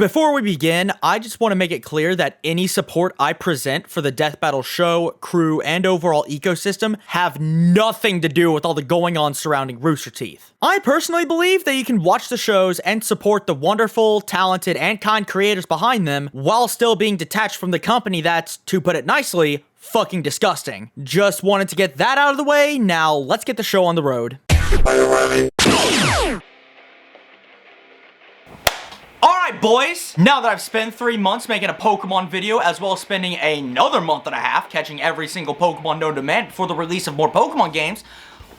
Before we begin, I just want to make it clear that any support I present for the Death Battle show, crew, and overall ecosystem have nothing to do with all the going on surrounding Rooster Teeth. I personally believe that you can watch the shows and support the wonderful, talented, and kind creators behind them while still being detached from the company that's, to put it nicely, fucking disgusting. Just wanted to get that out of the way. Now let's get the show on the road. Are you ready? Alright boys, now that I've spent 3 months making a Pokemon video as well as spending another month and a half catching every single Pokemon known to man before the release of more Pokemon games,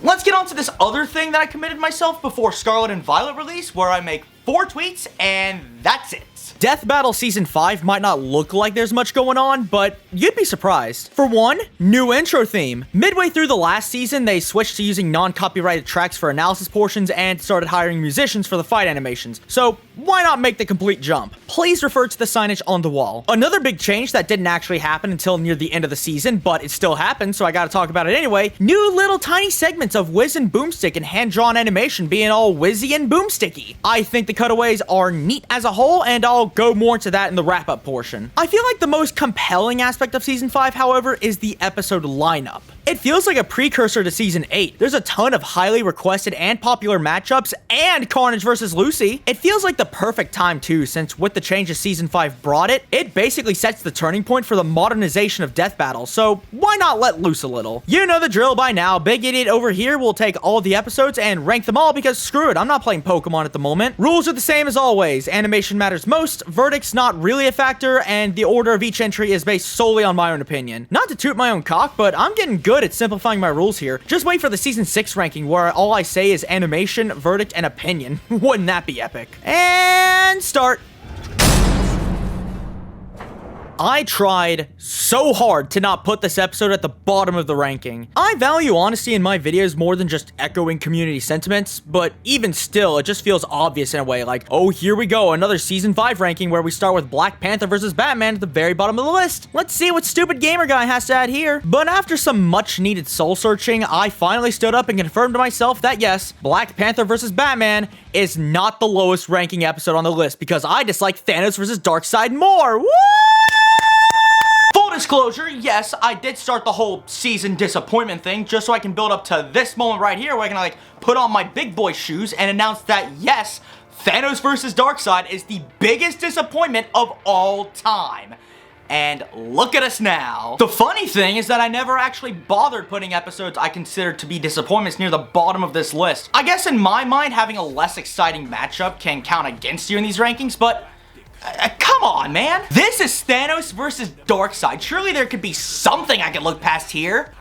let's get on to this other thing that I committed myself before Scarlet and Violet release, where I make 4 tweets and that's it. Death Battle Season 5 might not look like there's much going on, but you'd be surprised. For one, new intro theme. Midway through the last season, they switched to using non-copyrighted tracks for analysis portions and started hiring musicians for the fight animations, so why not make the complete jump? Please refer to the signage on the wall. Another big change that didn't actually happen until near the end of the season, but it still happened, so I gotta talk about it anyway. New little tiny segments of Wiz and Boomstick and hand-drawn animation being all Wizzy and Boomsticky. I think the cutaways are neat as a whole, and I'll go more into that in the wrap-up portion. I feel like the most compelling aspect of Season 5, however, is the episode lineup. It feels like a precursor to Season 8. There's a ton of highly requested and popular matchups, and Carnage versus Lucy. It feels like the perfect time too, since with the changes Season 5 brought it basically sets the turning point for the modernization of Death Battle, so why not let loose a little? You know the drill by now. Big Idiot over here will take all the episodes and rank them all because screw it, I'm not playing Pokemon at the moment. Rules are the same as always. Animation matters most, verdict's not really a factor, and the order of each entry is based solely on my own opinion. Not to toot my own cock, but I'm getting good at simplifying my rules here. Just wait for the Season 6 ranking where all I say is animation, verdict, and opinion. Wouldn't that be epic? And start. I tried so hard to not put this episode at the bottom of the ranking. I value honesty in my videos more than just echoing community sentiments, but even still, it just feels obvious in a way, like, oh, here we go, another Season 5 ranking where we start with Black Panther versus Batman at the very bottom of the list. Let's see what stupid gamer guy has to add here. But after some much needed soul searching, I finally stood up and confirmed to myself that yes, Black Panther versus Batman is not the lowest ranking episode on the list because I dislike Thanos versus Darkseid more. Woo! Full disclosure, yes, I did start the whole season disappointment thing just so I can build up to this moment right here where I can like put on my big boy shoes and announce that yes, Thanos versus Darkseid is the biggest disappointment of all time. And look at us now. The funny thing is that I never actually bothered putting episodes I considered to be disappointments near the bottom of this list. I guess in my mind, having a less exciting matchup can count against you in these rankings, but come on, man. This is Thanos versus Darkseid. Surely there could be something I could look past here.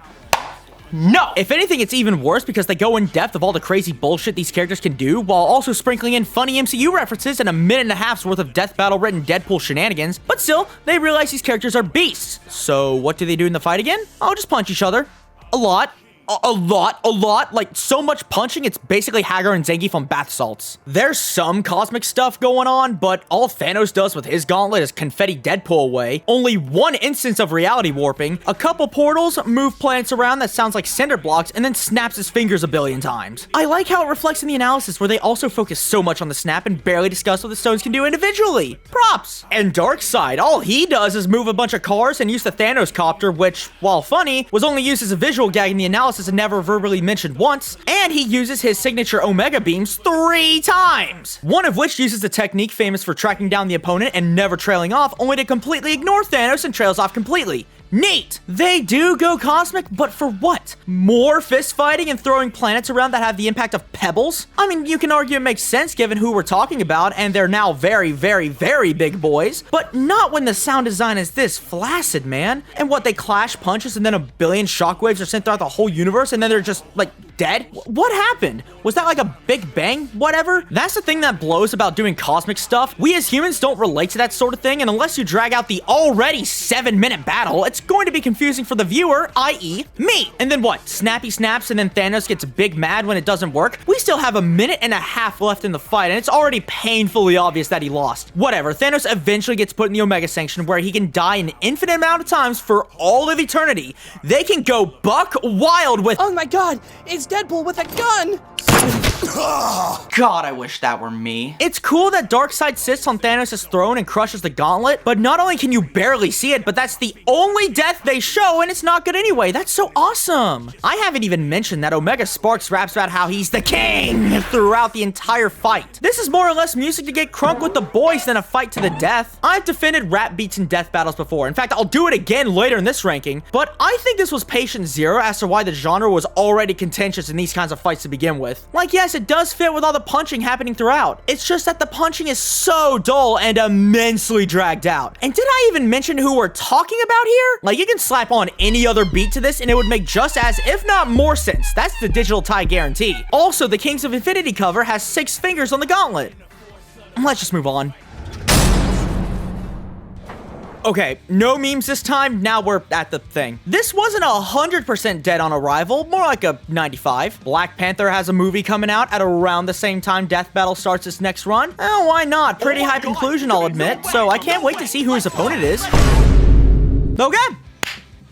No. If anything, it's even worse because they go in depth of all the crazy bullshit these characters can do while also sprinkling in funny MCU references and a minute and a half's worth of Death Battle written Deadpool shenanigans. But still, they realize these characters are beasts. So what do they do in the fight again? Oh, just punch each other. A lot. A lot, like so much punching, it's basically Hagar and Zangief on bath salts. There's some cosmic stuff going on, but all Thanos does with his gauntlet is confetti Deadpool away. Only one instance of reality warping, a couple portals, move planets around that sounds like cinder blocks, and then snaps his fingers a billion times. I like how it reflects in the analysis where they also focus so much on the snap and barely discuss what the stones can do individually. Props! And Darkseid, all he does is move a bunch of cars and use the Thanos copter, which, while funny, was only used as a visual gag in the analysis and never verbally mentioned once, and he uses his signature Omega Beams 3 times! One of which uses a technique famous for tracking down the opponent and never trailing off, only to completely ignore Thanos and trails off completely. Neat! They do go cosmic, but for what? More fist fighting and throwing planets around that have the impact of pebbles? I mean, you can argue it makes sense given who we're talking about, and they're now very, very, very big boys, but not when the sound design is this flaccid, man. And what, they clash punches and then a billion shockwaves are sent throughout the whole universe and then they're just, like, dead? What happened? Was that like a big bang? Whatever? That's the thing that blows about doing cosmic stuff. We as humans don't relate to that sort of thing, and unless you drag out the already 7-minute battle, it's going to be confusing for the viewer, i.e. me. And then what? Snappy snaps and then Thanos gets big mad when it doesn't work? We still have a minute and a half left in the fight, and it's already painfully obvious that he lost. Whatever, Thanos eventually gets put in the Omega Sanction where he can die an infinite amount of times for all of eternity. They can go buck wild with— oh my god, it's Deadpool with a gun! God, I wish that were me. It's cool that Darkseid sits on Thanos' throne and crushes the gauntlet, but not only can you barely see it, but that's the only death they show, and it's not good anyway. That's so awesome. I haven't even mentioned that Omega Sparx raps about how he's the king throughout the entire fight. This is more or less music to get crunk with the boys than a fight to the death. I've defended rap beats in death battles before. In fact, I'll do it again later in this ranking, but I think this was patient zero as to why the genre was already contentious in these kinds of fights to begin with. Like, yes, it does fit with all the punching happening throughout. It's just that the punching is so dull and immensely dragged out. And did I even mention who we're talking about here? Like, you can slap on any other beat to this and it would make just as, if not more sense. That's the DigitalTy guarantee. Also, the Kings of Infinity cover has 6 fingers on the gauntlet. Let's just move on. Okay, no memes this time. Now we're at the thing. This wasn't 100% dead on arrival, more like a 95. Black Panther has a movie coming out at around the same time Death Battle starts its next run. Oh, why not? Pretty high conclusion, I'll admit. So I can't wait to see who his opponent is. Okay.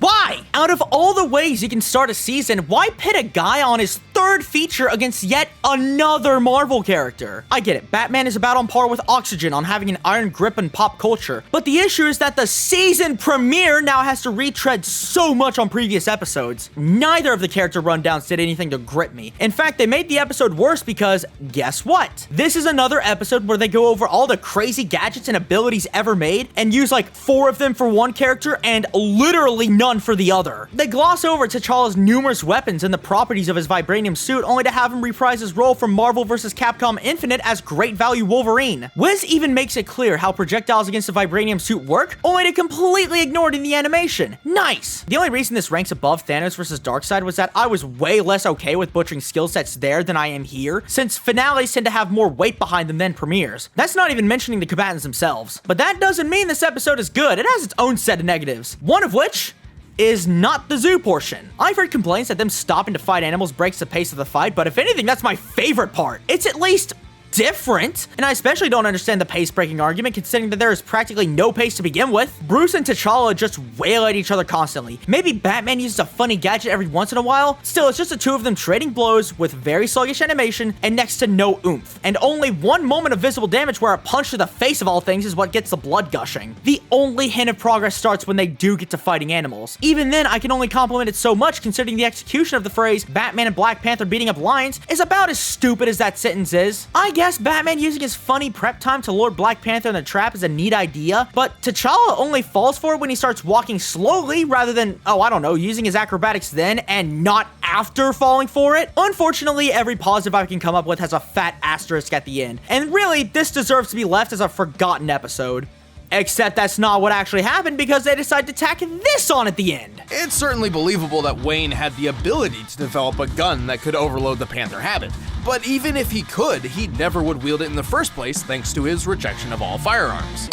Why? Out of all the ways you can start a season, why pit a guy on his 3rd feature against yet another Marvel character? I get it, Batman is about on par with Oxygen on having an iron grip in pop culture, but the issue is that the season premiere now has to retread so much on previous episodes. Neither of the character rundowns did anything to grip me. In fact, they made the episode worse because, guess what? This is another episode where they go over all the crazy gadgets and abilities ever made and use like 4 of them for one character and literally none for the other. They gloss over T'Challa's numerous weapons and the properties of his vibranium suit only to have him reprise his role from Marvel vs. Capcom Infinite as Great Value Wolverine. Wiz even makes it clear how projectiles against the vibranium suit work, only to completely ignore it in the animation. Nice! The only reason this ranks above Thanos vs. Darkseid was that I was way less okay with butchering skill sets there than I am here, since finales tend to have more weight behind them than premieres. That's not even mentioning the combatants themselves. But that doesn't mean this episode is good. It has its own set of negatives. One of which is not the zoo portion. I've heard complaints that them stopping to fight animals breaks the pace of the fight, but if anything, that's my favorite part. It's at least different, and I especially don't understand the pace-breaking argument considering that there is practically no pace to begin with. Bruce and T'Challa just wail at each other constantly. Maybe Batman uses a funny gadget every once in a while. Still, it's just the two of them trading blows with very sluggish animation and next to no oomph, and only one moment of visible damage where a punch to the face of all things is what gets the blood gushing. The only hint of progress starts when they do get to fighting animals. Even then, I can only compliment it so much considering the execution of the phrase Batman and Black Panther beating up lions is about as stupid as that sentence is. I guess Batman using his funny prep time to lure Black Panther in the trap is a neat idea, but T'Challa only falls for it when he starts walking slowly rather than, oh, I don't know, using his acrobatics then and not after falling for it. Unfortunately, every positive I can come up with has a fat asterisk at the end, and really, this deserves to be left as a forgotten episode. Except that's not what actually happened because they decided to tack this on at the end. It's certainly believable that Wayne had the ability to develop a gun that could overload the Panther habit, but even if he could, he never would wield it in the first place thanks to his rejection of all firearms.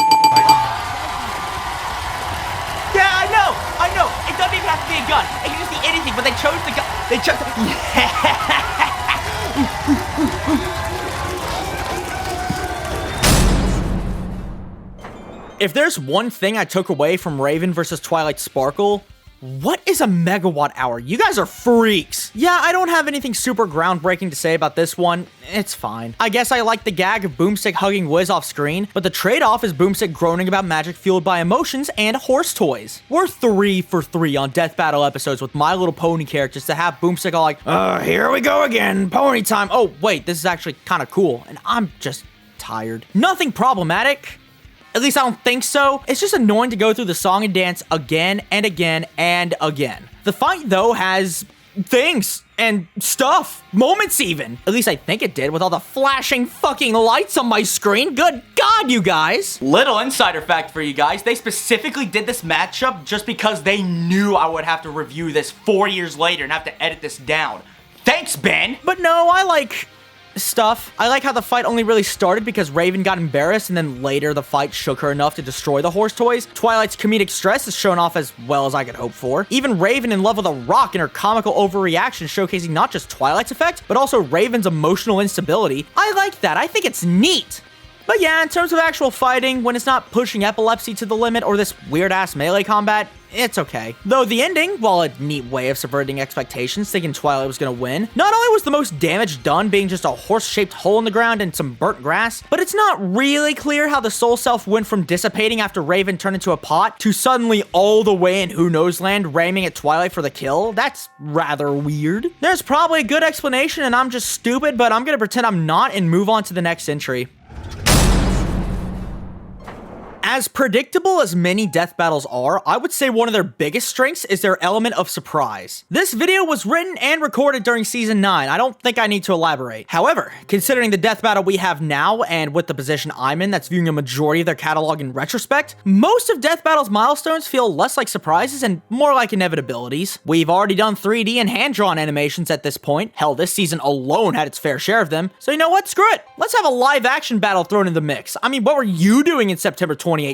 Yeah, I know. It doesn't even have to be a gun. It can just be anything, but they chose the gun. They chose the... If there's one thing I took away from Raven vs. Twilight Sparkle, what is a megawatt hour? You guys are freaks. Yeah, I don't have anything super groundbreaking to say about this one. It's fine. I guess I like the gag of Boomstick hugging Wiz off screen, but the trade-off is Boomstick groaning about magic fueled by emotions and horse toys. We're 3 for 3 on Death Battle episodes with My Little Pony characters to have Boomstick all like, here we go again, pony time. Oh, wait, this is actually kind of cool, and I'm just tired. Nothing problematic. At least I don't think so. It's just annoying to go through the song and dance again and again and again. The fight, though, has things and stuff. Moments, even. At least I think it did with all the flashing fucking lights on my screen. Good God, you guys. Little insider fact for you guys. They specifically did this matchup just because they knew I would have to review this 4 years later and have to edit this down. Thanks, Ben. But no, I like... stuff. I like how the fight only really started because Raven got embarrassed and then later the fight shook her enough to destroy the horse toys. Twilight's comedic stress is shown off as well as I could hope for. Even Raven in love with a rock and her comical overreaction showcasing not just Twilight's effect, but also Raven's emotional instability. I like that. I think it's neat. But yeah, in terms of actual fighting, when it's not pushing epilepsy to the limit or this weird-ass melee combat, it's okay. Though the ending, while a neat way of subverting expectations, thinking Twilight was gonna win, not only was the most damage done being just a horse-shaped hole in the ground and some burnt grass, but it's not really clear how the Soul Self went from dissipating after Raven turned into a pot to suddenly all the way in Who Knows Land ramming at Twilight for the kill. That's rather weird. There's probably a good explanation and I'm just stupid, but I'm gonna pretend I'm not and move on to the next entry. As predictable as many death battles are, I would say one of their biggest strengths is their element of surprise. This video was written and recorded during Season 9, I don't think I need to elaborate. However, considering the death battle we have now, and with the position I'm in that's viewing a majority of their catalog in retrospect, most of death battle's milestones feel less like surprises and more like inevitabilities. We've already done 3D and hand-drawn animations at this point, hell, this season alone had its fair share of them, so you know what, screw it! Let's have a live-action battle thrown in the mix. I mean, what were you doing in September 2018?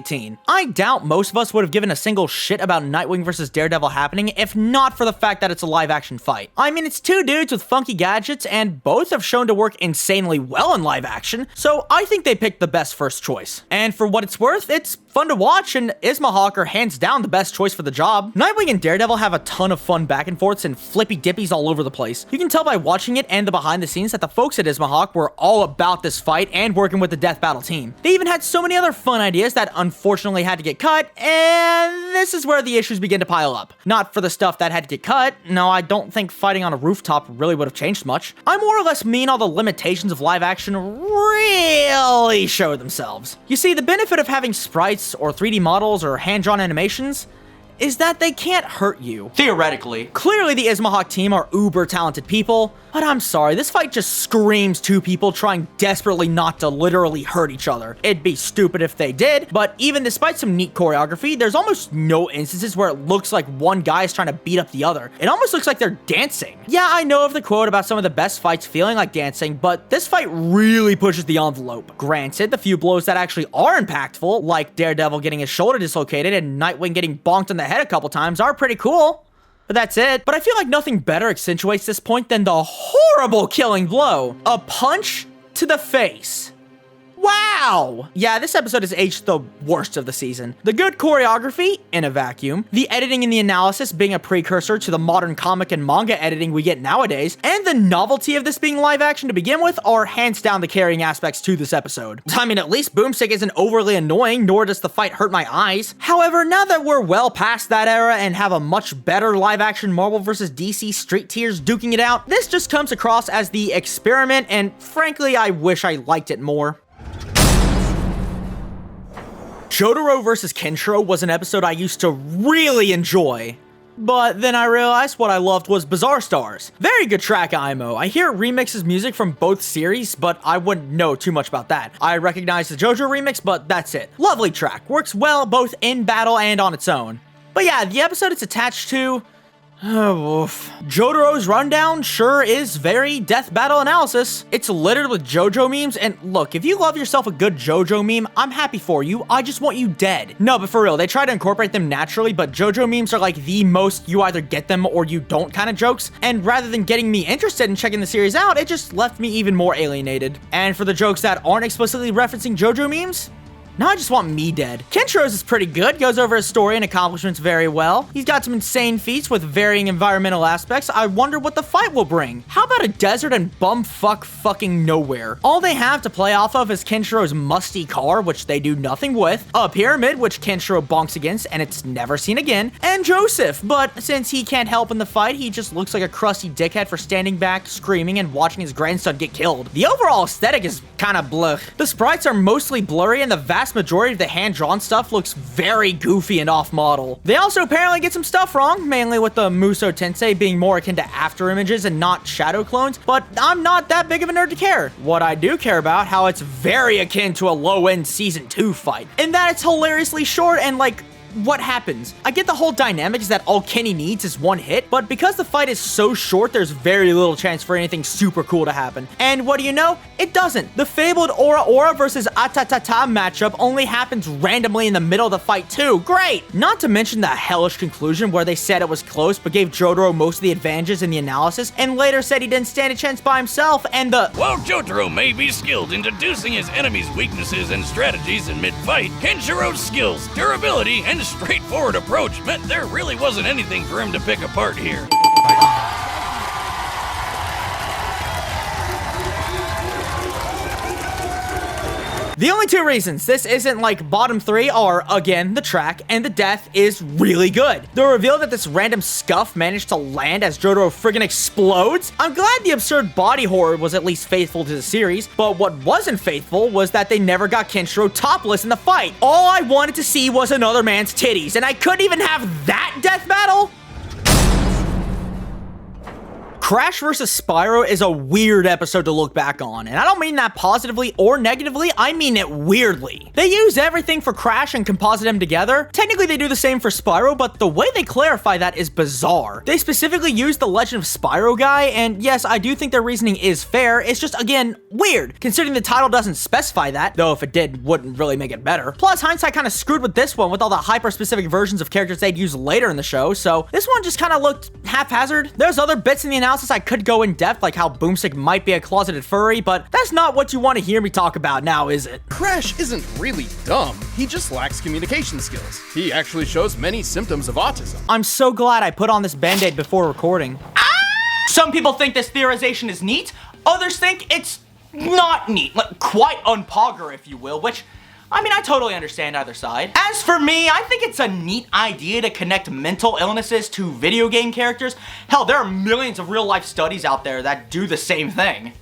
I doubt most of us would have given a single shit about Nightwing vs. Daredevil happening if not for the fact that it's a live-action fight. I mean, it's two dudes with funky gadgets, and both have shown to work insanely well in live-action, so I think they picked the best first choice. And for what it's worth, it's fun to watch, and Mohawke are hands down the best choice for the job. Nightwing and Daredevil have a ton of fun back and forths and flippy dippies all over the place. You can tell by watching it and the behind the scenes that the folks at Mohawke were all about this fight and working with the death battle team. They even had so many other fun ideas that unfortunately had to get cut, and this is where the issues begin to pile up. Not for the stuff that had to get cut. No, I don't think fighting on a rooftop really would have changed much. I more or less mean all the limitations of live action really show themselves. You see, the benefit of having sprites or 3D models or hand-drawn animations is that they can't hurt you. Theoretically. Clearly, the Mohawke team are uber talented people, but I'm sorry, this fight just screams two people trying desperately not to literally hurt each other. It'd be stupid if they did, but even despite some neat choreography, there's almost no instances where it looks like one guy is trying to beat up the other. It almost looks like they're dancing. Yeah, I know of the quote about some of the best fights feeling like dancing, but this fight really pushes the envelope. Granted, the few blows that actually are impactful, like Daredevil getting his shoulder dislocated and Nightwing getting bonked in the head a couple times, are pretty cool. But that's it. But I feel like nothing better accentuates this point than the horrible killing blow. A punch to the face. Wow! Yeah, this episode has aged the worst of the season. The good choreography, in a vacuum, the editing and the analysis being a precursor to the modern comic and manga editing we get nowadays, and the novelty of this being live action to begin with are hands down the carrying aspects to this episode. I mean, at least Boomstick isn't overly annoying, nor does the fight hurt my eyes. However, now that we're well past that era and have a much better live action Marvel vs. DC street tiers duking it out, this just comes across as the experiment, and frankly, I wish I liked it more. Jotaro vs. Kenshiro was an episode I used to really enjoy. But then I realized what I loved was Bizarre Stars. Very good track, IMO. I hear it remixes music from both series, but I wouldn't know too much about that. I recognize the JoJo remix, but that's it. Lovely track. Works well both in battle and on its own. But yeah, the episode it's attached to... oh, oof. Jotaro's rundown sure is very death battle analysis. It's littered with JoJo memes, and look, if you love yourself a good JoJo meme, I'm happy for you. I just want you dead. No, but for real, they try to incorporate them naturally, but JoJo memes are like the most you either get them or you don't kind of jokes, and rather than getting me interested in checking the series out, it just left me even more alienated. And for the jokes that aren't explicitly referencing JoJo memes, now I just want me dead. Kenshiro's is pretty good, goes over his story and accomplishments very well. He's got some insane feats with varying environmental aspects. I wonder what the fight will bring. How about a desert and bumfuck fucking nowhere? All they have to play off of is Kenshiro's musty car, which they do nothing with, a pyramid, which Kenshiro bonks against and it's never seen again, and Joseph, but since he can't help in the fight, he just looks like a crusty dickhead for standing back, screaming, and watching his grandson get killed. The overall aesthetic is kinda blech. The sprites are mostly blurry and the vast majority of the hand-drawn stuff looks very goofy and off-model. They also apparently get some stuff wrong, mainly with the Muso Tensei being more akin to after images and not shadow clones, but I'm not that big of a nerd to care. What I do care about, how it's very akin to a low-end Season 2 fight, in that it's hilariously short and like what happens? I get the whole dynamic is that all Kenny needs is one hit, but because the fight is so short, there's very little chance for anything super cool to happen. And what do you know? It doesn't. The fabled Aura versus Atatata matchup only happens randomly in the middle of the fight too. Great! Not to mention the hellish conclusion where they said it was close but gave Jotaro most of the advantages in the analysis and later said he didn't stand a chance by himself, and the While Jotaro may be skilled in deducing his enemy's weaknesses and strategies in mid-fight, Kenshiro's skills, durability, and straightforward approach meant there really wasn't anything for him to pick apart here. The only two reasons this isn't like bottom 3 are, again, the track, and the death is really good. The reveal that this random scuff managed to land as Jotaro friggin' explodes? I'm glad the absurd body horror was at least faithful to the series, but what wasn't faithful was that they never got Kenshiro topless in the fight. All I wanted to see was another man's titties, and I couldn't even have that death battle? Crash vs. Spyro is a weird episode to look back on, and I don't mean that positively or negatively, I mean it weirdly. They use everything for Crash and composite them together. Technically they do the same for Spyro, but the way they clarify that is bizarre. They specifically use the Legend of Spyro guy, and yes, I do think their reasoning is fair, it's just, again, weird, considering the title doesn't specify that, though if it did, wouldn't really make it better. Plus, hindsight kind of screwed with this one with all the hyper-specific versions of characters they'd use later in the show, so this one just kind of looked haphazard. There's other bits in the analysis I could go in depth, like how Boomstick might be a closeted furry, but that's not what you want to hear me talk about now, is it? Crash isn't really dumb, he just lacks communication skills. He actually shows many symptoms of autism. I'm so glad I put on this band-aid before recording. Some people think this theorization is neat, others think it's not neat, like quite unpogger if you will, which I mean, I totally understand either side. As for me, I think it's a neat idea to connect mental illnesses to video game characters. Hell, there are millions of real-life studies out there that do the same thing.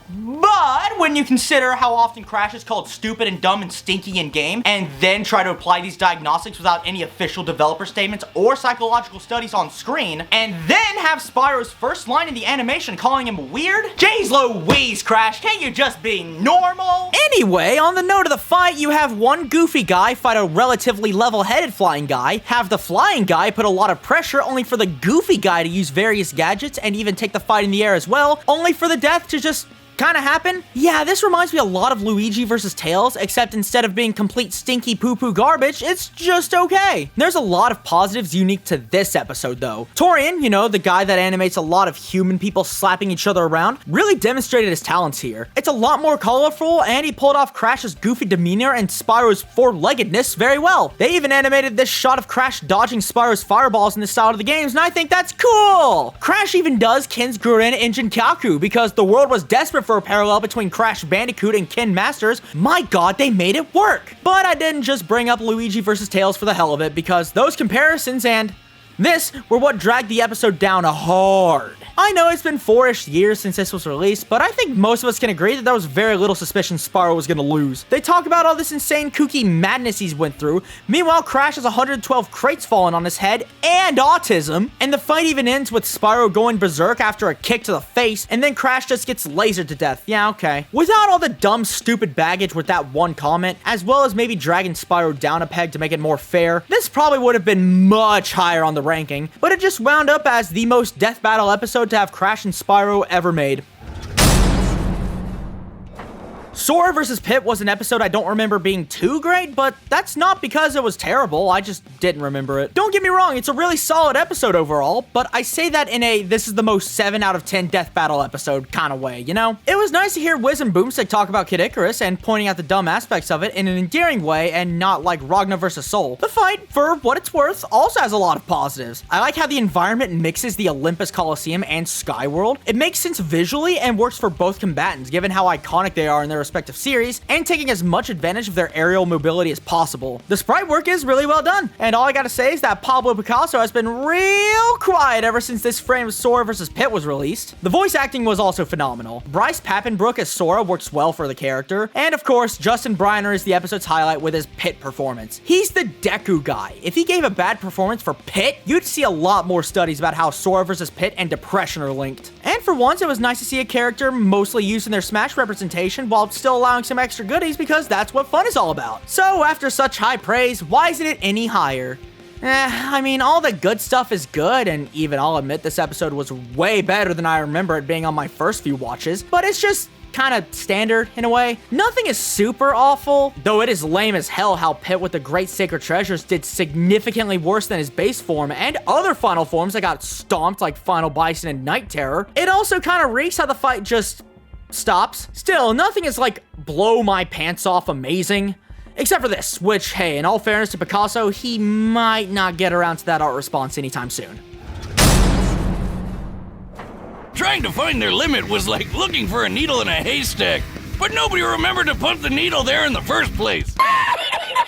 But when you consider how often Crash is called stupid and dumb and stinky in game, and then try to apply these diagnostics without any official developer statements or psychological studies on screen, and then have Spyro's first line in the animation calling him weird? Jeez Louise, Crash, can't you just be normal? Anyway, on the note of the fight, you have one goofy guy fight a relatively level-headed flying guy, have the flying guy put a lot of pressure only for the goofy guy to use various gadgets and even take the fight in the air as well, only for the death to just kind of happen? Yeah, this reminds me a lot of Luigi vs. Tails, except instead of being complete stinky poo-poo garbage, it's just okay. There's a lot of positives unique to this episode, though. Torian, you know, the guy that animates a lot of human people slapping each other around, really demonstrated his talents here. It's a lot more colorful, and he pulled off Crash's goofy demeanor and Spyro's four-leggedness very well. They even animated this shot of Crash dodging Spyro's fireballs in the style of the games, and I think that's cool! Crash even does Ken's Guren in Jinkaku, because the world was desperate for a parallel between Crash Bandicoot and Ken Masters. My god, they made it work! But I didn't just bring up Luigi vs. Tails for the hell of it, because those comparisons and this were what dragged the episode down hard. I know it's been 4-ish years since this was released, but I think most of us can agree that there was very little suspicion Spyro was gonna lose. They talk about all this insane kooky madness he's went through, meanwhile Crash has 112 crates falling on his head and autism, and the fight even ends with Spyro going berserk after a kick to the face, and then Crash just gets lasered to death. Yeah, okay. Without all the dumb, stupid baggage with that one comment, as well as maybe dragging Spyro down a peg to make it more fair, this probably would have been much higher on the ranking, but it just wound up as the most death battle episode to have Crash and Spyro ever made. Sora vs. Pit was an episode I don't remember being too great, but that's not because it was terrible, I just didn't remember it. Don't get me wrong, it's a really solid episode overall, but I say that in a this is the most 7 out of 10 death battle episode kind of way, you know? It was nice to hear Wiz and Boomstick talk about Kid Icarus and pointing out the dumb aspects of it in an endearing way and not like Ragnar vs. Soul. The fight, for what it's worth, also has a lot of positives. I like how the environment mixes the Olympus Coliseum and Skyworld. It makes sense visually and works for both combatants given how iconic they are in their respective series, and taking as much advantage of their aerial mobility as possible. The sprite work is really well done, and all I gotta say is that Pablo Picasso has been real quiet ever since this frame of Sora vs. Pit was released. The voice acting was also phenomenal. Bryce Papenbrook as Sora works well for the character, and of course, Justin Briner is the episode's highlight with his Pit performance. He's the Deku guy. If he gave a bad performance for Pit, you'd see a lot more studies about how Sora vs. Pit and depression are linked. And for once, it was nice to see a character mostly used in their Smash representation while still allowing some extra goodies because that's what fun is all about. So after such high praise, why isn't it any higher? I mean, all the good stuff is good, and even I'll admit this episode was way better than I remember it being on my first few watches, but it's just kind of standard in a way. Nothing is super awful, though it is lame as hell how Pit with the Great Sacred Treasures did significantly worse than his base form and other final forms that got stomped like Final Bison and Night Terror. It also kind of reeks how the fight just stops. Still, nothing is like blow my pants off amazing. Except for this, which, hey, in all fairness to Picasso, he might not get around to that art response anytime soon. Trying to find their limit was like looking for a needle in a haystack, but nobody remembered to put the needle there in the first place.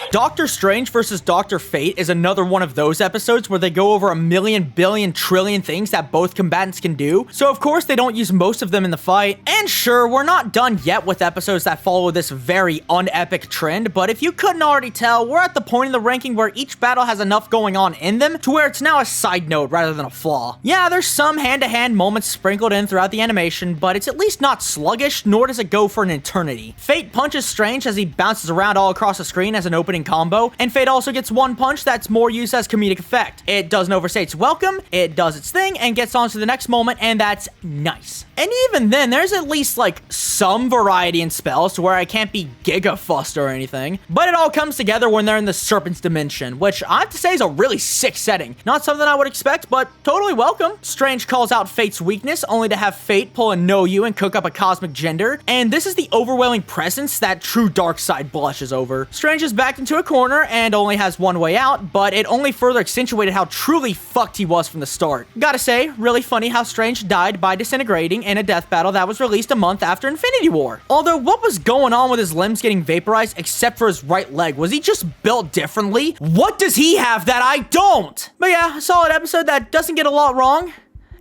Doctor Strange versus Dr. Fate is another one of those episodes where they go over a million, billion, trillion things that both combatants can do, so of course they don't use most of them in the fight. And sure, we're not done yet with episodes that follow this very unepic trend, but if you couldn't already tell, we're at the point in the ranking where each battle has enough going on in them to where it's now a side note rather than a flaw. Yeah, there's some hand-to-hand moments sprinkled in throughout the animation, but it's at least not sluggish, nor does it go for an eternity. Fate punches Strange as he bounces around all across the screen as an opening combo, and Fate also gets one punch that's more used as comedic effect. It doesn't overstay its welcome, it does its thing, and gets on to the next moment, and that's nice. And even then, there's at least like some variety in spells to where I can't be giga-fussed or anything, but it all comes together when they're in the Serpent's Dimension, which I have to say is a really sick setting. Not something I would expect, but totally welcome. Strange calls out Fate's weakness, only to have Fate pull a Know You and cook up a cosmic gender, and this is the overwhelming presence that true dark side blushes over. Strange is backed into a corner and only has one way out, but it only further accentuated how truly fucked he was from the start. Gotta say, really funny how Strange died by disintegrating in a death battle that was released a month after Infinity War. Although, what was going on with his limbs getting vaporized except for his right leg? Was he just built differently? What does he have that I don't? But yeah, a solid episode that doesn't get a lot wrong,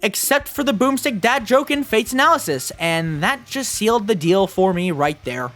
except for the Boomstick dad joke in Fate's analysis, and that just sealed the deal for me right there.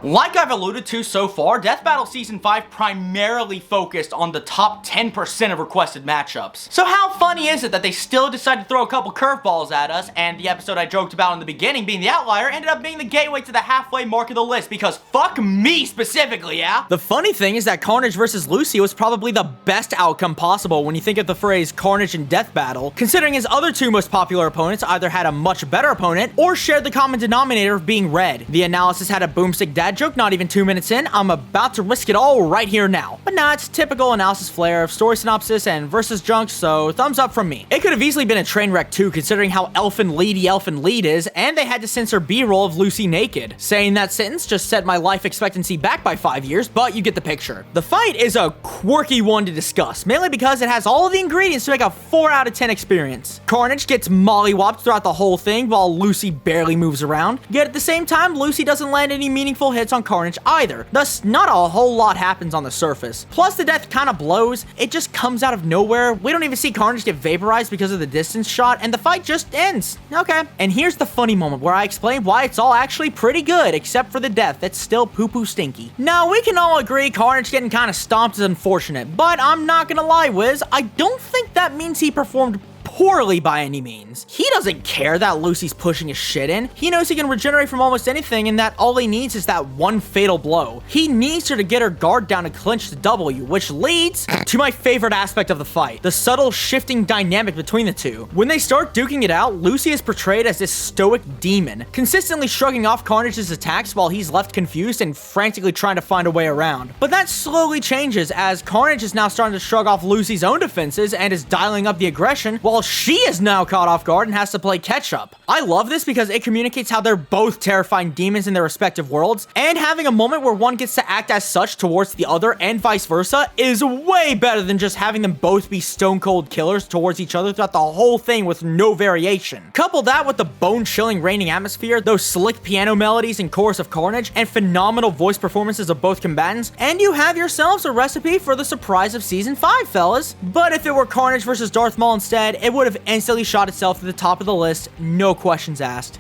Like I've alluded to so far, Death Battle Season 5 primarily focused on the top 10% of requested matchups. So how funny is it that they still decided to throw a couple curveballs at us, and the episode I joked about in the beginning being the outlier ended up being the gateway to the halfway mark of the list, because fuck me specifically, yeah? The funny thing is that Carnage versus Lucy was probably the best outcome possible when you think of the phrase Carnage in Death Battle, considering his other two most popular opponents either had a much better opponent or shared the common denominator of being red. The analysis had a Boomstick dad joke not even 2 minutes in. I'm about to risk it all right here now. But nah, it's typical analysis flair of story synopsis and versus junk, so thumbs up from me. It could have easily been a train wreck too, considering how elfin lead is, and they had to censor B-roll of Lucy naked. Saying that sentence just set my life expectancy back by 5 years, but you get the picture. The fight is a quirky one to discuss, mainly because it has all of the ingredients to make a 4 out of 10 experience. Carnage gets mollywopped throughout the whole thing, while Lucy barely moves around. Yet at the same time, Lucy doesn't land any meaningful hits on Carnage either, thus not a whole lot happens on the surface. Plus the death kind of blows, it just comes out of nowhere, we don't even see Carnage get vaporized because of the distance shot, and the fight just ends. Okay, and here's the funny moment where I explain why it's all actually pretty good, except for the death that's still poo-poo stinky. Now we can all agree Carnage getting kind of stomped is unfortunate, but I'm not gonna lie, Wiz, I don't think that means he performed poorly by any means. He doesn't care that Lucy's pushing his shit in. He knows he can regenerate from almost anything and that all he needs is that one fatal blow. He needs her to get her guard down to clinch the W, which leads to my favorite aspect of the fight, the subtle shifting dynamic between the two. When they start duking it out, Lucy is portrayed as this stoic demon, consistently shrugging off Carnage's attacks while he's left confused and frantically trying to find a way around. But that slowly changes as Carnage is now starting to shrug off Lucy's own defenses and is dialing up the aggression, while she is now caught off guard and has to play catch up. I love this because it communicates how they're both terrifying demons in their respective worlds, and having a moment where one gets to act as such towards the other and vice versa is way better than just having them both be stone cold killers towards each other throughout the whole thing with no variation. Couple that with the bone-chilling raining atmosphere, those slick piano melodies and chorus of Carnage, and phenomenal voice performances of both combatants, and you have yourselves a recipe for the surprise of Season 5, fellas. But if it were Carnage versus Darth Maul instead, it would have instantly shot itself to the top of the list, no questions asked.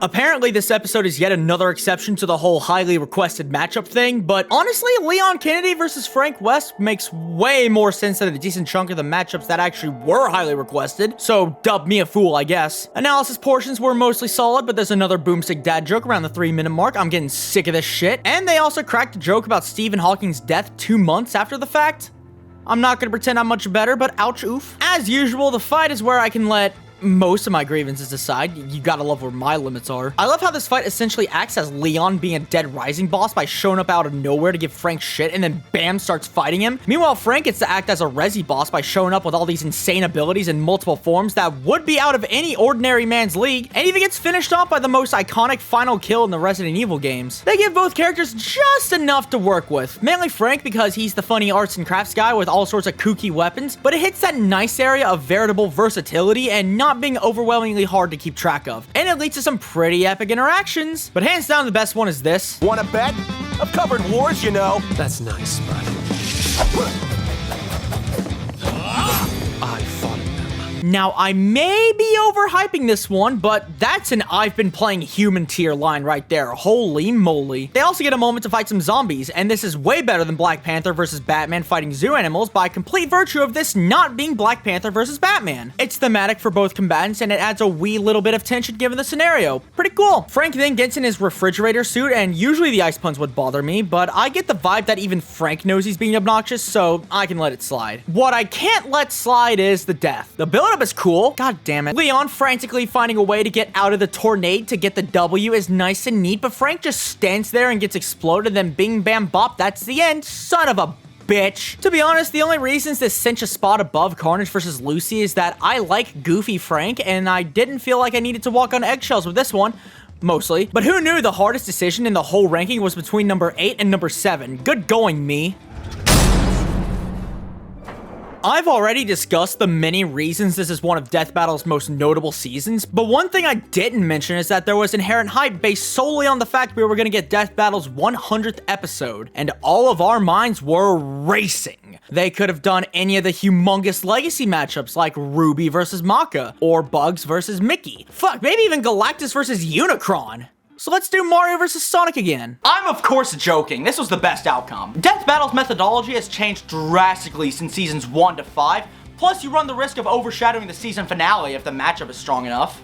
Apparently, this episode is yet another exception to the whole highly requested matchup thing, but honestly, Leon Kennedy versus Frank West makes way more sense than a decent chunk of the matchups that actually were highly requested, so dub me a fool, I guess. Analysis portions were mostly solid, but there's another Boomstick dad joke around the 3-minute mark. I'm getting sick of this shit. And they also cracked a joke about Stephen Hawking's death 2 months after the fact. I'm not gonna pretend I'm much better, but ouch oof. As usual, the fight is where I can let most of my grievances aside. You gotta love where my limits are. I love how this fight essentially acts as Leon being a Dead Rising boss by showing up out of nowhere to give Frank shit and then bam, starts fighting him. Meanwhile, Frank gets to act as a Resi boss by showing up with all these insane abilities in multiple forms that would be out of any ordinary man's league, and even gets finished off by the most iconic final kill in the Resident Evil games. They give both characters just enough to work with. Mainly Frank because he's the funny arts and crafts guy with all sorts of kooky weapons, but it hits that nice area of veritable versatility and not being overwhelmingly hard to keep track of. And it leads to some pretty epic interactions. But hands down, the best one is this. Wanna bet? I've covered wars, you know. That's nice, but I fought in them. Now, I may be overhyping this one, but that's an I've been playing human tier line right there. Holy moly. They also get a moment to fight some zombies, and this is way better than Black Panther versus Batman fighting zoo animals by complete virtue of this not being Black Panther versus Batman. It's thematic for both combatants, and it adds a wee little bit of tension given the scenario. Pretty cool. Frank then gets in his refrigerator suit, and usually the ice puns would bother me, but I get the vibe that even Frank knows he's being obnoxious, so I can let it slide. What I can't let slide is the death. The build-up is cool. God damn it. Leon frantically finding a way to get out of the tornado to get the W is nice and neat, but Frank just stands there and gets exploded, then bing bam bop, that's the end. Son of a bitch. To be honest, the only reasons this cinch a spot above Carnage versus Lucy is that I like goofy Frank, and I didn't feel like I needed to walk on eggshells with this one. Mostly. But who knew the hardest decision in the whole ranking was between number 8 and number 7? Good going, me. I've already discussed the many reasons this is one of Death Battle's most notable seasons, but one thing I didn't mention is that there was inherent hype based solely on the fact we were going to get Death Battle's 100th episode, and all of our minds were racing. They could have done any of the humongous legacy matchups like CRWBY versus Mohawke, or Bugs versus Mickey. Fuck, maybe even Galactus versus Unicron. So let's do Mario vs. Sonic again. I'm of course joking. This was the best outcome. Death Battle's methodology has changed drastically since seasons 1 to 5. Plus, you run the risk of overshadowing the season finale if the matchup is strong enough.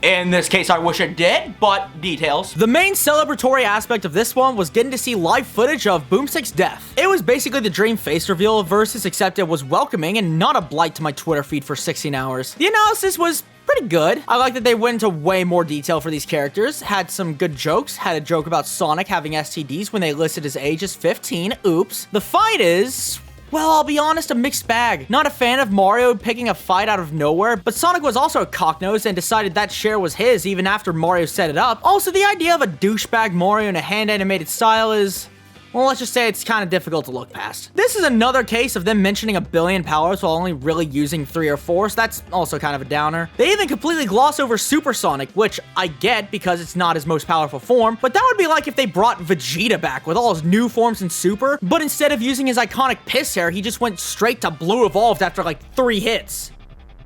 In this case, I wish it did, but details. The main celebratory aspect of this one was getting to see live footage of Boomstick's death. It was basically the dream face reveal of Versus, except it was welcoming and not a blight to my Twitter feed for 16 hours. The analysis was pretty good. I like that they went into way more detail for these characters, had some good jokes, had a joke about Sonic having STDs when they listed his age as 15, oops. The fight is, well, I'll be honest, a mixed bag. Not a fan of Mario picking a fight out of nowhere, but Sonic was also a cocknose and decided that share was his even after Mario set it up. Also, the idea of a douchebag Mario in a hand-animated style is, well, let's just say it's kind of difficult to look past. This is another case of them mentioning a billion powers while only really using 3 or 4, so that's also kind of a downer. They even completely gloss over Super Sonic, which I get because it's not his most powerful form, but that would be like if they brought Vegeta back with all his new forms in Super, but instead of using his iconic piss hair, he just went straight to Blue Evolved after like 3 hits.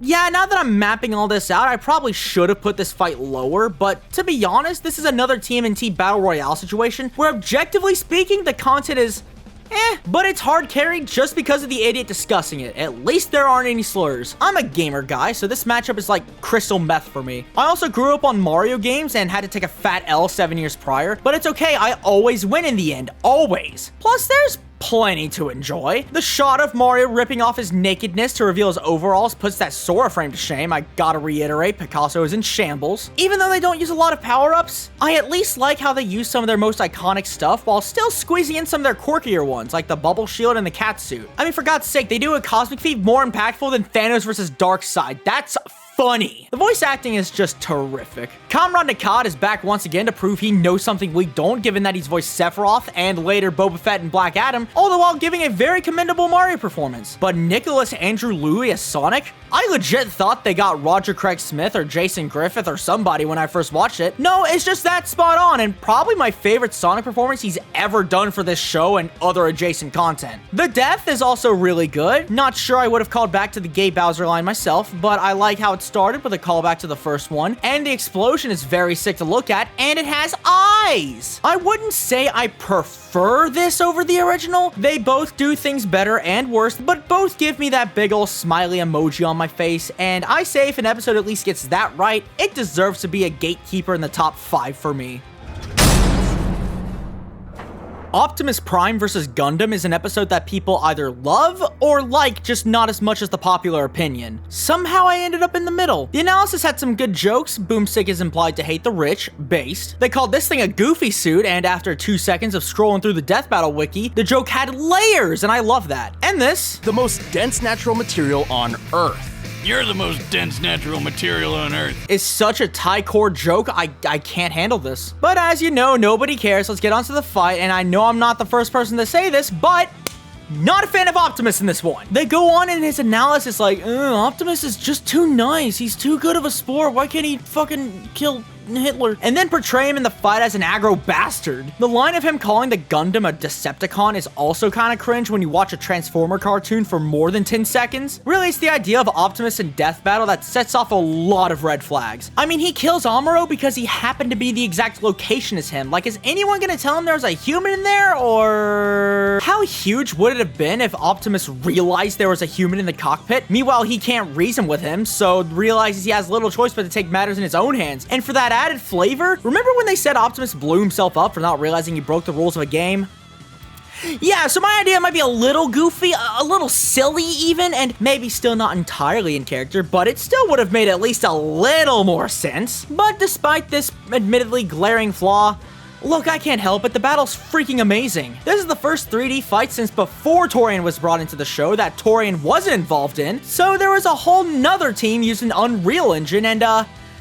Yeah, now that I'm mapping all this out, I probably should have put this fight lower, but to be honest, this is another TMNT Battle Royale situation where objectively speaking, the content is but it's hard carried just because of the idiot discussing it. At least there aren't any slurs. I'm a gamer guy, so this matchup is like crystal meth for me. I also grew up on Mario games and had to take a fat L 7 years prior, but it's okay, I always win in the end, always. Plus, there's plenty to enjoy. The shot of Mario ripping off his nakedness to reveal his overalls puts that Sora frame to shame. I gotta reiterate, Picasso is in shambles. Even though they don't use a lot of power-ups, I at least like how they use some of their most iconic stuff while still squeezing in some of their quirkier ones, like the bubble shield and the cat suit. I mean, for God's sake, they do a cosmic feat more impactful than Thanos versus Darkseid. That's funny. The voice acting is just terrific. Off-Brandicoot is back once again to prove he knows something we don't, given that he's voiced Sephiroth and later Boba Fett and Black Adam, all the while giving a very commendable Mario performance. But Nicholas Andrew Louis as Sonic? I legit thought they got Roger Craig Smith or Jason Griffith or somebody when I first watched it. No, it's just that spot on, and probably my favorite Sonic performance he's ever done for this show and other adjacent content. The death is also really good. Not sure I would have called back to the gay Bowser line myself, but I like how it's started with a callback to the first one, and the explosion is very sick to look at, and it has eyes. I wouldn't say I prefer this over the original. They both do things better and worse, but both give me that big ol' smiley emoji on my face, and I say if an episode at least gets that right, it deserves to be a gatekeeper in the top 5 for me. Optimus Prime vs. Gundam is an episode that people either love or like, just not as much as the popular opinion. Somehow I ended up in the middle. The analysis had some good jokes. Boomstick is implied to hate the rich, based. They called this thing a goofy suit, and after 2 seconds of scrolling through the Death Battle wiki, the joke had layers, and I love that. And this, The most dense natural material on Earth. You're the most dense natural material on Earth. is such a tie-core joke, I can't handle this. But as you know, nobody cares. Let's get on to the fight, and I know I'm not the first person to say this, but not a fan of Optimus in this one. They go on in his analysis like, Optimus is just too nice. He's too good of a sport. Why can't he fucking kill Hitler? And then portray him in the fight as an aggro bastard. The line of him calling the Gundam a Decepticon is also kind of cringe when you watch a Transformer cartoon for more than 10 seconds. Really, it's the idea of Optimus in Death Battle that sets off a lot of red flags. I mean, he kills Amuro because he happened to be the exact location as him. Like, is anyone gonna tell him there's a human in there, or how huge would it have been if Optimus realized there was a human in the cockpit? Meanwhile, he can't reason with him, so realizes he has little choice but to take matters in his own hands. And for that added flavor, remember when they said Optimus blew himself up for not realizing he broke the rules of a game? Yeah, so my idea might be a little goofy, a little silly even, and maybe still not entirely in character, but it still would have made at least a little more sense. But despite this admittedly glaring flaw, look, I can't help it, the battle's freaking amazing. This is the first 3D fight since before Torian was brought into the show that Torian wasn't involved in, so there was a whole nother team using Unreal Engine, and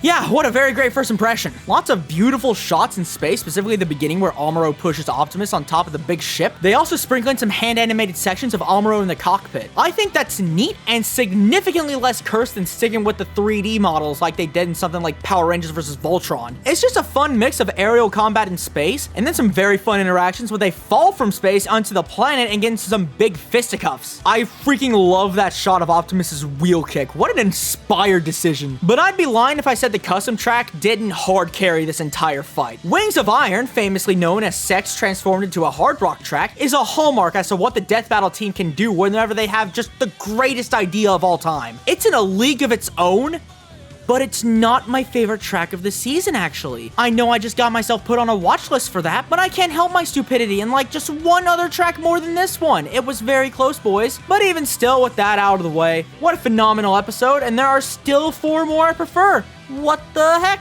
yeah, what a very great first impression. Lots of beautiful shots in space, specifically the beginning where Amuro pushes Optimus on top of the big ship. They also sprinkle in some hand-animated sections of Amuro in the cockpit. I think that's neat and significantly less cursed than sticking with the 3D models like they did in something like Power Rangers vs. Voltron. It's just a fun mix of aerial combat in space, and then some very fun interactions where they fall from space onto the planet and get into some big fisticuffs. I freaking love that shot of Optimus's wheel kick. What an inspired decision. But I'd be lying if I said the custom track didn't hard carry this entire fight. Wings of Iron, famously known as Sex transformed into a hard rock track, is a hallmark as to what the Death Battle team can do whenever they have just the greatest idea of all time. It's in a league of its own, but it's not my favorite track of the season, actually. I know I just got myself put on a watch list for that, but I can't help my stupidity and like just one other track more than this one. It was very close, boys. But even still, with that out of the way, what a phenomenal episode, and there are still 4 more I prefer. What the heck?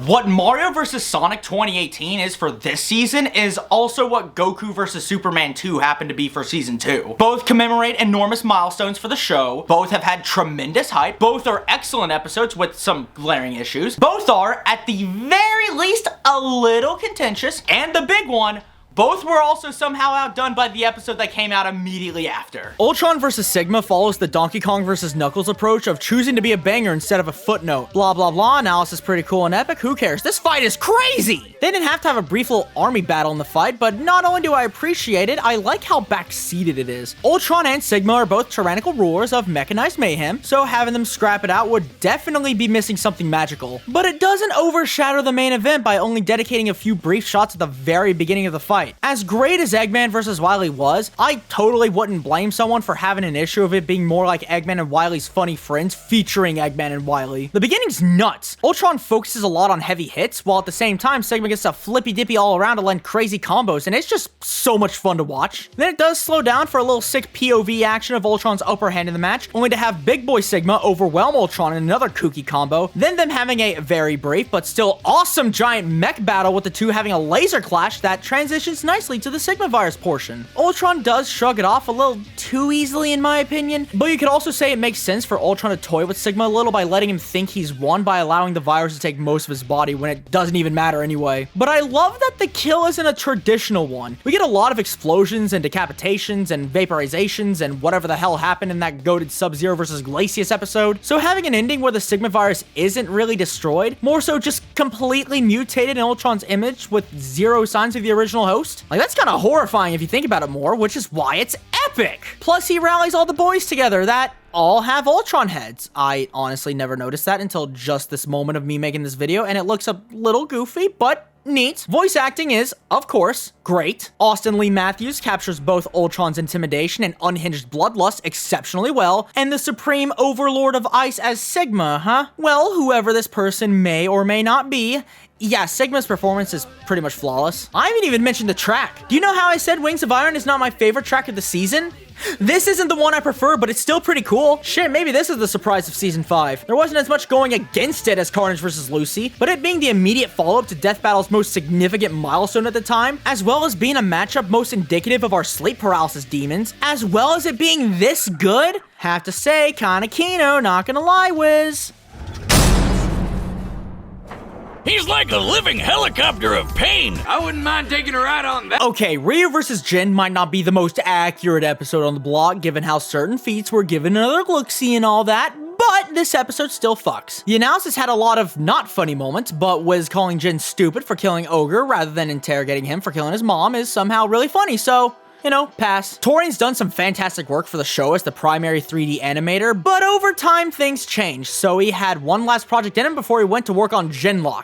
What Mario vs. Sonic 2018 is for this season is also what Goku vs. Superman 2 happened to be for season 2. Both commemorate enormous milestones for the show. Both have had tremendous hype. Both are excellent episodes with some glaring issues. Both are, at the very least, a little contentious. And the big one, both were also somehow outdone by the episode that came out immediately after. Ultron vs. Sigma follows the Donkey Kong vs. Knuckles approach of choosing to be a banger instead of a footnote. Blah blah blah, analysis pretty cool and epic, who cares? This fight is crazy! They didn't have to have a brief little army battle in the fight, but not only do I appreciate it, I like how backseated it is. Ultron and Sigma are both tyrannical rulers of mechanized mayhem, so having them scrap it out would definitely be missing something magical. But it doesn't overshadow the main event by only dedicating a few brief shots at the very beginning of the fight. As great as Eggman vs. Wily was, I totally wouldn't blame someone for having an issue of it being more like Eggman and Wily's Funny Friends featuring Eggman and Wily. The beginning's nuts. Ultron focuses a lot on heavy hits, while at the same time Sigma gets a flippy dippy all around to land crazy combos, and it's just so much fun to watch. Then it does slow down for a little sick POV action of Ultron's upper hand in the match, only to have Big Boy Sigma overwhelm Ultron in another kooky combo, then them having a very brief but still awesome giant mech battle with the two having a laser clash that transitions nicely to the Sigma virus portion. Ultron does shrug it off a little too easily in my opinion, but you could also say it makes sense for Ultron to toy with Sigma a little by letting him think he's won by allowing the virus to take most of his body when it doesn't even matter anyway. But I love that the kill isn't a traditional one. We get a lot of explosions and decapitations and vaporizations and whatever the hell happened in that goated Sub-Zero vs. Glacius episode, so having an ending where the Sigma virus isn't really destroyed, more so just completely mutated in Ultron's image with zero signs of the original host, like that's kind of horrifying if you think about it more, which is why it's epic. Plus he rallies all the boys together. That all have Ultron heads. I honestly never noticed that until just this moment of me making this video, and it looks a little goofy, but neat. Voice acting is, of course, great. Austin Lee Matthews captures both Ultron's intimidation and unhinged bloodlust exceptionally well, and the Supreme Overlord of Ice as Sigma, huh? Well, whoever this person may or may not be, yeah, Sigma's performance is pretty much flawless. I haven't even mentioned the track. Do you know how I said Wings of Iron is not my favorite track of the season? This isn't the one I prefer, but it's still pretty cool. Shit, maybe this is the surprise of Season 5. There wasn't as much going against it as Carnage vs. Lucy, but it being the immediate follow-up to Death Battle's most significant milestone at the time, as well as being a matchup most indicative of our sleep paralysis demons, as well as it being this good, have to say, kinda kino, not gonna lie, Wiz. He's like a living helicopter of pain. I wouldn't mind taking a ride on that. Okay, Ryu vs. Jin might not be the most accurate episode on the block, given how certain feats were given another look-see and all that, but this episode still fucks. The analysis had a lot of not funny moments, but Wiz calling Jin stupid for killing Ogre rather than interrogating him for killing his mom is somehow really funny, so you know, pass. Torian's done some fantastic work for the show as the primary 3D animator, but over time things changed, so he had one last project in him before he went to work on Genlock.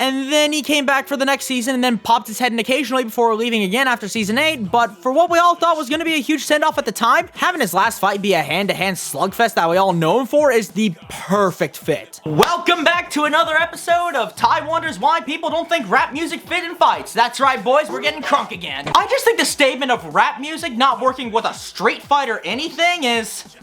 And then he came back for the next season and then popped his head in occasionally before leaving again after season 8, but for what we all thought was going to be a huge send-off at the time, having his last fight be a hand-to-hand slugfest that we all know him for is the perfect fit. Welcome back to another episode of Ty Wonders Why People Don't Think Rap Music Fit in Fights. That's right, boys, we're getting crunk again. I just think the statement of rap music not working with a street fight or anything is...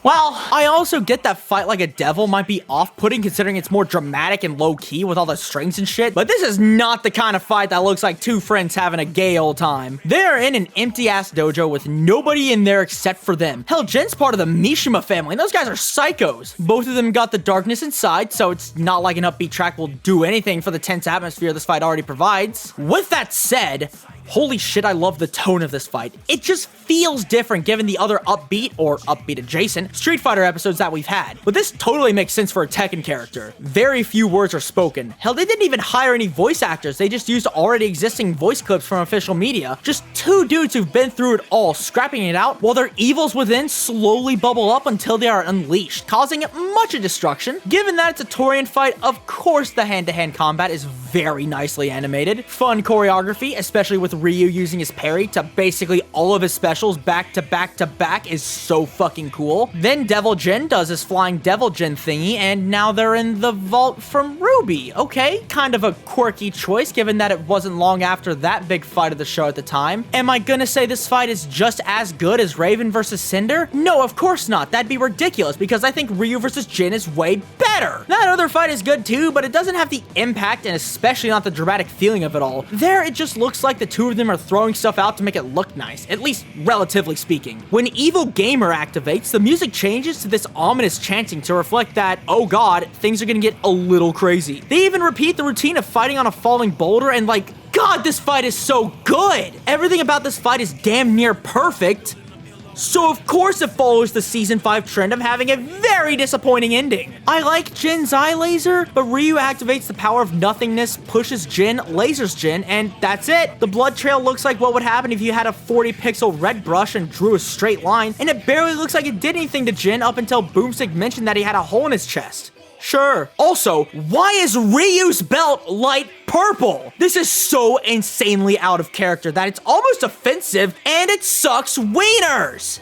well, I also get that Fight Like a Devil might be off-putting considering it's more dramatic and low-key with all the strings and shit, but this is not the kind of fight that looks like two friends having a gay old time. They're in an empty-ass dojo with nobody in there except for them. Hell, Jin's part of the Mishima family, and those guys are psychos. Both of them got the darkness inside, so it's not like an upbeat track will do anything for the tense atmosphere this fight already provides. With that said, holy shit, I love the tone of this fight. It just feels different given the other upbeat, or upbeat adjacent, Street Fighter episodes that we've had. But this totally makes sense for a Tekken character. Very few words are spoken. Hell, they didn't even hire any voice actors. They just used already existing voice clips from official media. Just two dudes who've been through it all, scrapping it out, while their evils within slowly bubble up until they are unleashed, causing much of destruction. Given that it's a Torian fight, of course the hand-to-hand combat is very nicely animated. Fun choreography, especially with Ryu using his parry to basically all of his specials back to back to back is so fucking cool. Then Devil Jin does his flying Devil Jin thingy, and now they're in the vault from RWBY. Okay, kind of a quirky choice given that it wasn't long after that big fight of the show at the time. Am I gonna say this fight is just as good as Raven vs. Cinder? No, of course not. That'd be ridiculous because I think Ryu vs. Jin is way better. That other fight is good too, but it doesn't have the impact and especially not the dramatic feeling of it all. There, it just looks like the two of them are throwing stuff out to make it look nice, at least relatively speaking. When Evil Gamer activates, the music changes to this ominous chanting to reflect that, oh god, things are gonna get a little crazy. They even repeat the routine of fighting on a falling boulder and like, god, this fight is so good! Everything about this fight is damn near perfect. So of course it follows the season 5 trend of having a very disappointing ending. I like Jin's eye laser, but Ryu activates the power of nothingness, pushes Jin, lasers Jin, and that's it. The blood trail looks like what would happen if you had a 40 pixel red brush and drew a straight line, and it barely looks like it did anything to Jin up until Boomstick mentioned that he had a hole in his chest. Sure. Also, why is Ryu's belt light purple? This is so insanely out of character that it's almost offensive, and it sucks wieners!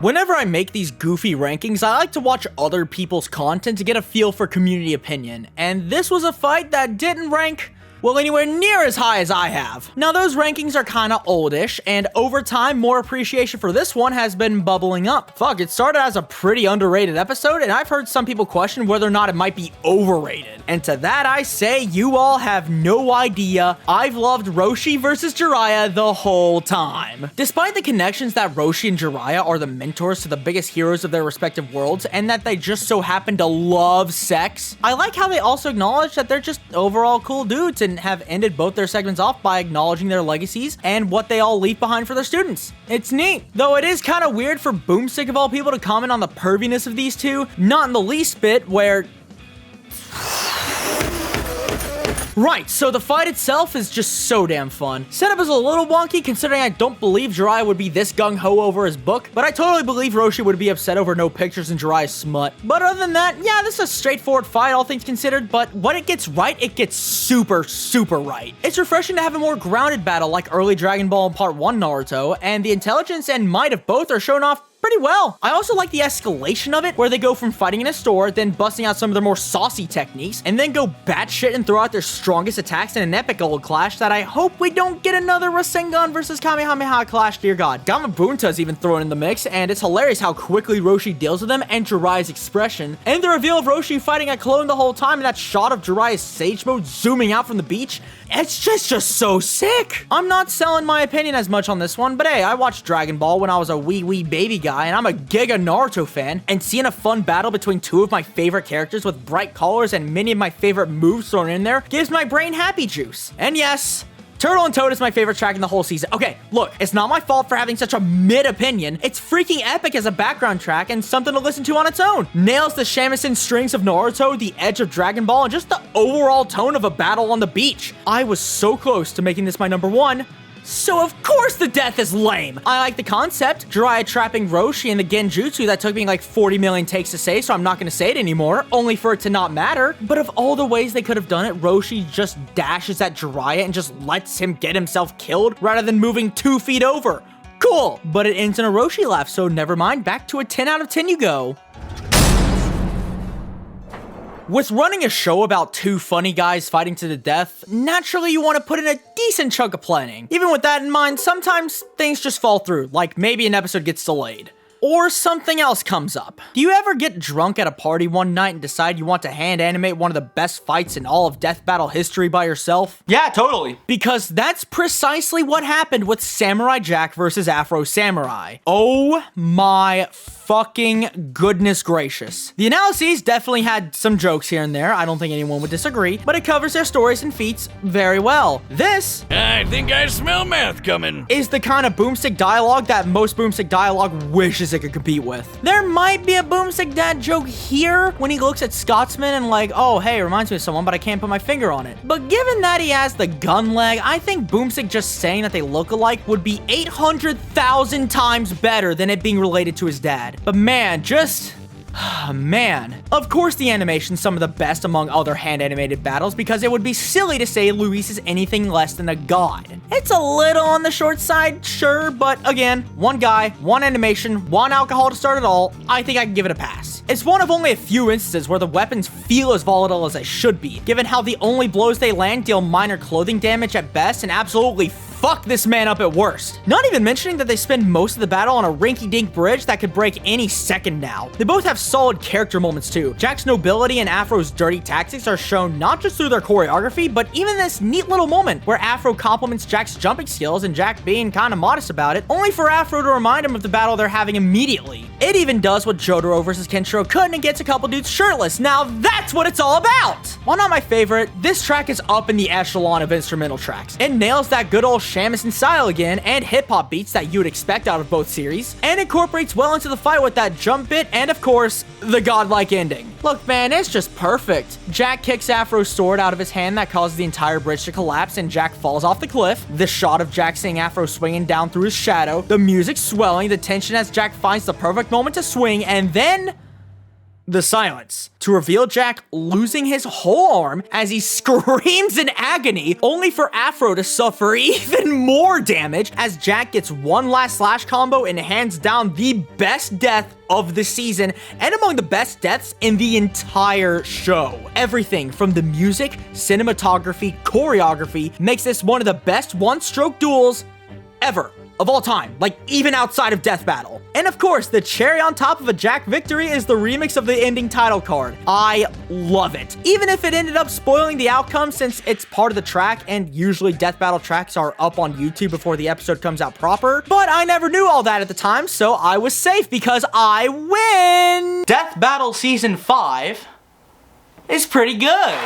Whenever I make these goofy rankings, I like to watch other people's content to get a feel for community opinion, and this was a fight that didn't rank well, anywhere near as high as I have. Now, those rankings are kinda oldish, and over time, more appreciation for this one has been bubbling up. Fuck, it started as a pretty underrated episode, and I've heard some people question whether or not it might be overrated. And to that I say, you all have no idea. I've loved Roshi versus Jiraiya the whole time. Despite the connections that Roshi and Jiraiya are the mentors to the biggest heroes of their respective worlds, and that they just so happen to love sex, I like how they also acknowledge that they're just overall cool dudes and have ended both their segments off by acknowledging their legacies and what they all leave behind for their students. It's neat. Though it is kind of weird for Boomstick of all people to comment on the perviness of these two, not in the least bit, where Right, so the fight itself is just so damn fun. Setup is a little wonky considering I don't believe Jiraiya would be this gung-ho over his book, but I totally believe Roshi would be upset over no pictures in Jiraiya's smut. But other than that, yeah, this is a straightforward fight, all things considered, but when it gets right, it gets super, super right. It's refreshing to have a more grounded battle like early Dragon Ball and Part 1 Naruto, and the intelligence and might of both are shown off pretty well. I also like the escalation of it, where they go from fighting in a store, then busting out some of their more saucy techniques, and then go batshit and throw out their strongest attacks in an epic old clash that I hope we don't get another Rasengan versus Kamehameha clash, dear god. Gamabunta's even thrown in the mix, and it's hilarious how quickly Roshi deals with them and Jiraiya's expression, and the reveal of Roshi fighting a clone the whole time, and that shot of Jiraiya's Sage Mode zooming out from the beach. It's just so sick. I'm not selling my opinion as much on this one, but hey, I watched Dragon Ball when I was a wee baby guy, and I'm a giga Naruto fan, and seeing a fun battle between two of my favorite characters with bright colors and many of my favorite moves thrown in there gives my brain happy juice. And yes, Turtle and Toad is my favorite track in the whole season. Okay, look, it's not my fault for having such a mid-opinion. It's freaking epic as a background track and something to listen to on its own. Nails the shamisen strings of Naruto, the edge of Dragon Ball, and just the overall tone of a battle on the beach. I was so close to making this my number one, so of course the death is lame. I like the concept, Jiraiya trapping Roshi in the genjutsu that took me like 40 million takes to say, so I'm not gonna say it anymore, only for it to not matter. But of all the ways they could have done it, Roshi just dashes at Jiraiya and just lets him get himself killed rather than moving 2 feet over. Cool, but it ends in a Roshi laugh, so never mind, back to a 10 out of 10 you go. With running a show about two funny guys fighting to the death, naturally you want to put in a decent chunk of planning. Even with that in mind, sometimes things just fall through, like maybe an episode gets delayed. Or something else comes up. Do you ever get drunk at a party one night and decide you want to hand animate one of the best fights in all of death battle history by yourself? Yeah, totally. Because that's precisely what happened with Samurai Jack versus Afro Samurai. Oh my fucking goodness gracious. The analyses definitely had some jokes here and there, I don't think anyone would disagree, but it covers their stories and feats very well. This I think I smell math coming. is the kind of Boomstick dialogue that most Boomstick dialogue wishes it could compete with. There might be a Boomstick dad joke here when he looks at Scotsman and like, oh hey, reminds me of someone, but I can't put my finger on it. But given that he has the gun leg, I think Boomstick just saying that they look alike would be 800,000 times better than it being related to his dad. But man, just... man. Of course the animation's some of the best among other hand-animated battles because it would be silly to say Luis is anything less than a god. It's a little on the short side, sure, but again, one guy, one animation, one alcohol to start it all, I think I can give it a pass. It's one of only a few instances where the weapons feel as volatile as they should be, given how the only blows they land deal minor clothing damage at best and absolutely fuck this man up at worst. Not even mentioning that they spend most of the battle on a rinky-dink bridge that could break any second now. They both have solid character moments too. Jack's nobility and Afro's dirty tactics are shown not just through their choreography, but even this neat little moment where Afro compliments Jack's jumping skills and Jack being kinda modest about it, only for Afro to remind him of the battle they're having immediately. It even does what Jotaro versus Kenshiro couldn't and gets a couple dudes shirtless. Now that's what it's all about! While not my favorite, this track is up in the echelon of instrumental tracks. It nails that good old shamisen style again and hip-hop beats that you would expect out of both series, and incorporates well into the fight with that jump bit and of course, the godlike ending. Look man, it's just perfect. Jack kicks Afro's sword out of his hand that causes the entire bridge to collapse and Jack falls off the cliff. The shot of Jack seeing Afro swinging down through his shadow, the music swelling, the tension as Jack finds the perfect moment to swing, and then the silence to reveal Jack losing his whole arm as he screams in agony, only for Afro to suffer even more damage as Jack gets one last slash combo and hands down the best death of the season and among the best deaths in the entire show. Everything from the music, cinematography, choreography makes this one of the best one-stroke duels ever. Of all time, like even outside of Death Battle. And of course, the cherry on top of a Jack victory is the remix of the ending title card. I love it. Even if it ended up spoiling the outcome since it's part of the track and usually Death Battle tracks are up on YouTube before the episode comes out proper. But I never knew all that at the time, so I was safe because I win! Death Battle Season 5 is pretty good.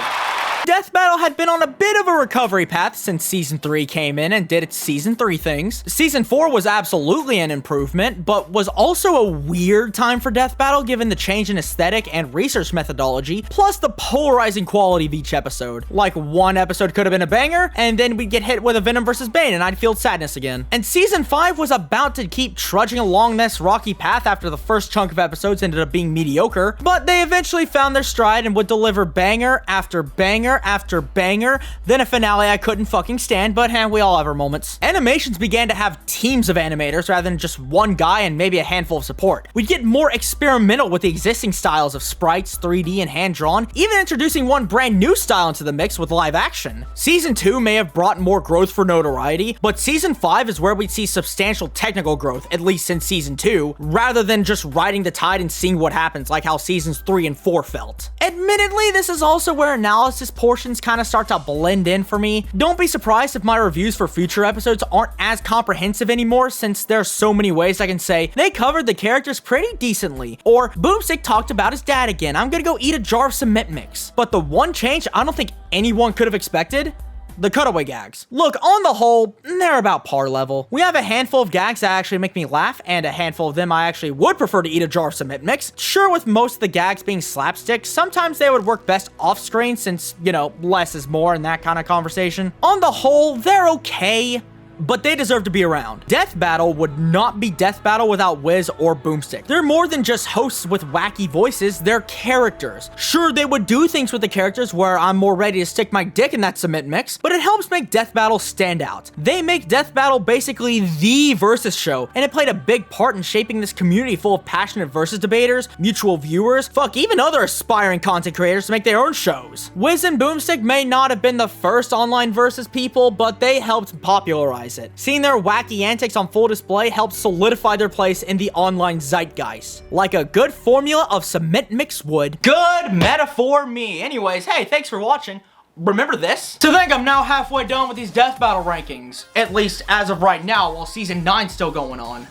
Death Battle had been on a bit of a recovery path since Season 3 came in and did its Season 3 things. Season 4 was absolutely an improvement, but was also a weird time for Death Battle given the change in aesthetic and research methodology, plus the polarizing quality of each episode. Like, one episode could have been a banger, and then we'd get hit with a Venom vs. Bane and I'd feel sadness again. And Season 5 was about to keep trudging along this rocky path after the first chunk of episodes ended up being mediocre, but they eventually found their stride and would deliver banger after banger after banger, then a finale I couldn't fucking stand, but we all have our moments. Animations began to have teams of animators rather than just one guy and maybe a handful of support. We'd get more experimental with the existing styles of sprites, 3D, and hand-drawn, even introducing one brand new style into the mix with live action. Season 2 may have brought more growth for notoriety, but Season 5 is where we'd see substantial technical growth, at least since Season 2, rather than just riding the tide and seeing what happens like how Seasons 3 and 4 felt. Admittedly, this is also where analysis portions kind of start to blend in for me. Don't be surprised if my reviews for future episodes aren't as comprehensive anymore, since there's so many ways I can say they covered the characters pretty decently, or Boomstick talked about his dad again, I'm gonna go eat a jar of cement mix. But the one change I don't think anyone could have expected: the cutaway gags. Look, on the whole, they're about par level. We have a handful of gags that actually make me laugh, and a handful of them I actually would prefer to eat a jar of cement mix. Sure, with most of the gags being slapstick, sometimes they would work best off screen since, you know, less is more in that kind of conversation. On the whole, they're okay, but they deserve to be around. Death Battle would not be Death Battle without Wiz or Boomstick. They're more than just hosts with wacky voices, they're characters. Sure, they would do things with the characters where I'm more ready to stick my dick in that cement mix, but it helps make Death Battle stand out. They make Death Battle basically the versus show, and it played a big part in shaping this community full of passionate versus debaters, mutual viewers, fuck, even other aspiring content creators to make their own shows. Wiz and Boomstick may not have been the first online versus people, but they helped popularize it. Seeing their wacky antics on full display helped solidify their place in the online zeitgeist, like a good formula of cement mix would. Good metaphor me. Anyways, hey, thanks for watching. Remember this? To think I'm now halfway done with these Death Battle rankings, at least as of right now, while Season 9's still going on.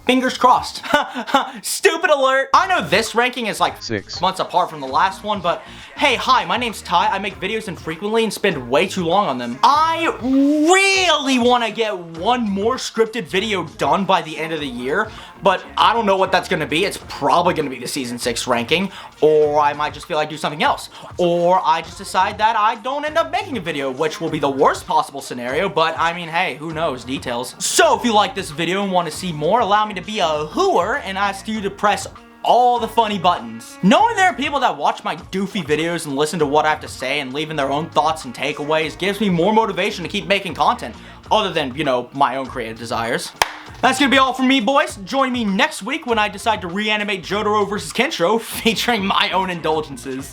Fingers crossed. Stupid alert. I know this ranking is like 6 months apart from the last one, but hey, hi, my name's Ty. I make videos infrequently and spend way too long on them. I really want to get one more scripted video done by the end of the year, but I don't know what that's going to be. It's probably going to be the Season 6 ranking, or I might just feel like do something else, or I just decide that I don't end up making a video, which will be the worst possible scenario, but I mean, hey, who knows, details. So if you like this video and want to see more, allow me to be a hooer and ask you to press all the funny buttons. Knowing there are people that watch my doofy videos and listen to what I have to say and leaving their own thoughts and takeaways gives me more motivation to keep making content, other than, you know, my own creative desires. That's gonna be all from me, boys. Join me next week when I decide to reanimate Jotaro vs. Kenshiro, featuring my own indulgences.